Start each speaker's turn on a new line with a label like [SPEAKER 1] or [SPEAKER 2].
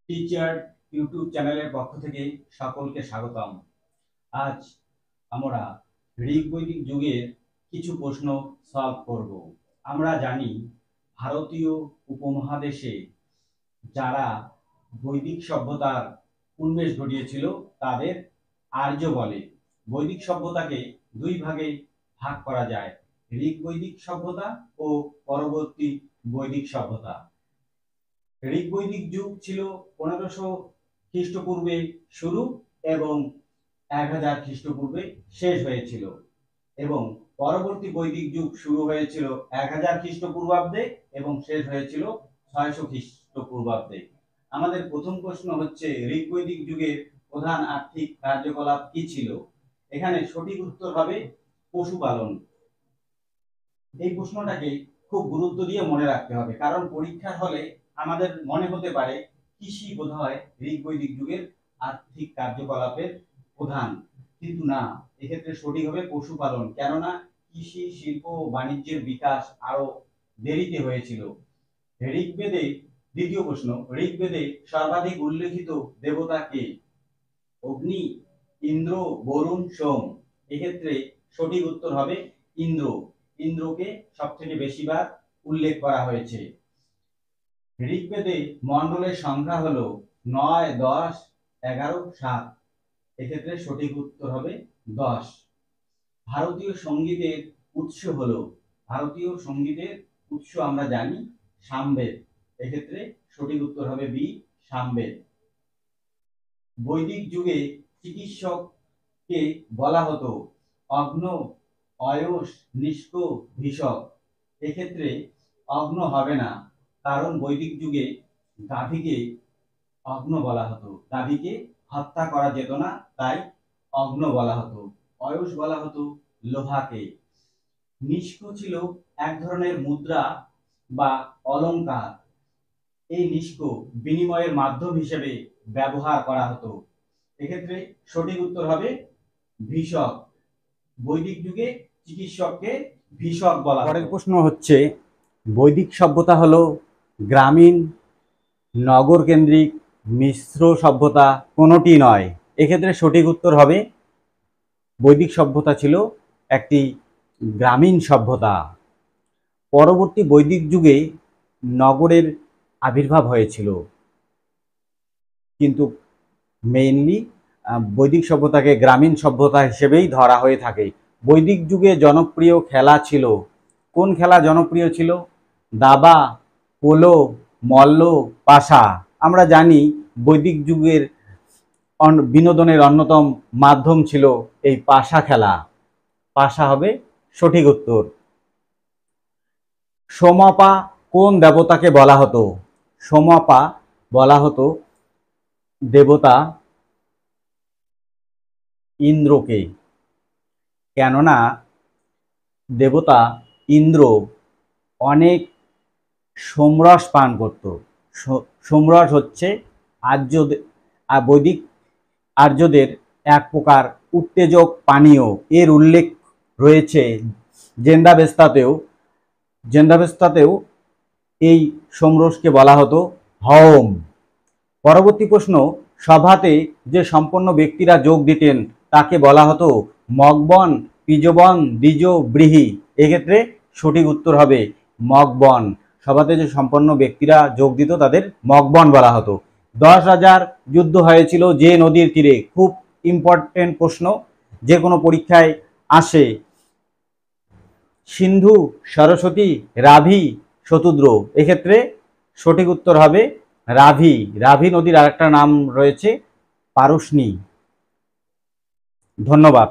[SPEAKER 1] Teacher YouTube চ্যানেলের পক্ষ থেকে সকলকে স্বাগতম। আজ আমরা ঋগ্বৈদিক যুগের কিছু প্রশ্ন সলভ করব। আমরা জানি ভারতীয় উপমহাদেশে যারা বৈদিক সভ্যতার উন্মেষ ঘটিয়েছিল তাদের আর্য বলে। বৈদিক সভ্যতাকে দুই ভাগে ভাগ করা যায়, ঋগ্বৈদিক সভ্যতা ও পরবর্তী বৈদিক সভ্যতা। ঋগ্বৈদিক যুগ ছিল 1500 খ্রিস্টপূর্বে শুরু এবং 1000 খ্রিস্টপূর্বে শেষ হয়েছিল, এবং পরবর্তী বৈদিক যুগ শুরু হয়েছিল 1000 খ্রিস্টপূর্বাব্দে এবং শেষ হয়েছিল 600 খ্রিস্টপূর্বাব্দে। আমাদের প্রথম প্রশ্ন হচ্ছে, ঋগ্বৈদিক যুগের প্রধান আর্থিক কার্যকলাপ কি ছিল? এখানে সঠিক উত্তর হবে পশুপালন। এই প্রশ্নটাকে খুব গুরুত্ব দিয়ে মনে রাখতে হবে, কারণ পরীক্ষার হলে আমাদের মনে হতে পারে কৃষি বোধহয় ঋগ্বৈদিক যুগের আর্থিক কার্যকলাপের প্রধান, কিন্তু না, এক্ষেত্রে সঠিক হবে পশুপালন। কেননা কৃষি, শিল্প ও বাণিজ্যের বিকাশ আরো দেরিতে হয়েছিল। ঋগ্বেদে, দ্বিতীয় প্রশ্ন, ঋগ্বেদে সর্বাধিক উল্লেখিত দেবতা কে? অগ্নি, ইন্দ্র, বরুণ, সোম। এক্ষেত্রে সঠিক উত্তর হবে ইন্দ্র। ইন্দ্রকে সব থেকে বেশিবার উল্লেখ করা হয়েছে। ঋগ্বেদে মণ্ডলের সংখ্যা হলো 9, 10, 11, 7। এক্ষেত্রে সঠিক উত্তর হবে 10। ভারতীয় সঙ্গীতের উৎস হলো, ভারতীয় সঙ্গীতের উৎস আমরা জানি সামবেদ। এক্ষেত্রে সঠিক উত্তর হবে বি, সামবেদ। বৈদিক যুগে চিকিৎসককে বলা হতো অগ্ন, অয়স, নিষ্ক, ভীষক। এক্ষেত্রে অগ্ন হবে না, কারণ বৈদিক যুগে গাভীকে অগ্ন বলা হতো, গাভীকে হত্যা করা যেত না, তাই অগ্ন বলা হতো। অয়স বলা হতো লোহাকে। নিষ্ক ছিল এক ধরনের মুদ্রা বা অলংকার। এই নিষ্ক বিনিময়ের মাধ্যম হিসেবে ব্যবহার করা হতো। এক্ষেত্রে সঠিক উত্তর হবে ভীষক। বৈদিক যুগে চিকিৎসককে ভীষক বলা। পরের প্রশ্ন হচ্ছে, বৈদিক সভ্যতা হলো গ্রামীণ, নগর কেন্দ্রিক, মিশ্র সভ্যতা, কোনোটি নয়। এক্ষেত্রে সঠিক উত্তর হবে বৈদিক সভ্যতা ছিল একটি গ্রামীণ সভ্যতা। পরবর্তী বৈদিক যুগে নগরের আবির্ভাব হয়েছিল, কিন্তু মেইনলি বৈদিক সভ্যতাকে গ্রামীণ সভ্যতা হিসেবেই ধরা হয়ে থাকে। বৈদিক যুগে জনপ্রিয় খেলা ছিল, কোন খেলা জনপ্রিয় ছিল? দাবা, পোলো, মল্ল, পাশা। আমরা জানি বৈদিক যুগের বিনোদনের অন্যতম মাধ্যম ছিল এই পাশা খেলা। পাশা হবে সঠিক উত্তর। সোমাপা কোন দেবতাকে বলা হতো? সোমাপা বলা হতো দেবতা ইন্দ্রকে। কেননা দেবতা ইন্দ্র অনেক সোমরস পান করত। সোমরস হচ্ছে বৈদিক আর্যদের এক প্রকার উত্তেজক পানীয়। এর উল্লেখ রয়েছে জেন্দাবেস্তাতেও এই সোমরসকে বলা হতো হওম। পরবর্তী প্রশ্ন, সভাতে যে সম্পন্ন ব্যক্তিরা যোগ দিতেন তাকে বলা হতো মগবন, পিজবন, দ্বিজ, ব্রীহি। এক্ষেত্রে সঠিক উত্তর হবে মগবন। সভাতে যে সম্পন্ন ব্যক্তিরা যোগ দিত তাদের মগবন বলা হতো। 10 রাজার যুদ্ধ হয়েছিল যে নদীর তীরে? খুব ইম্পর্টেন্ট প্রশ্ন, যে কোনো পরীক্ষায় আসে। সিন্ধু, সরস্বতী, রাভি, শতুদ্র। এক্ষেত্রে সঠিক উত্তর হবে রাভি। রাভি নদীর আরেকটা নাম রয়েছে পারুশনি। ধন্যবাদ।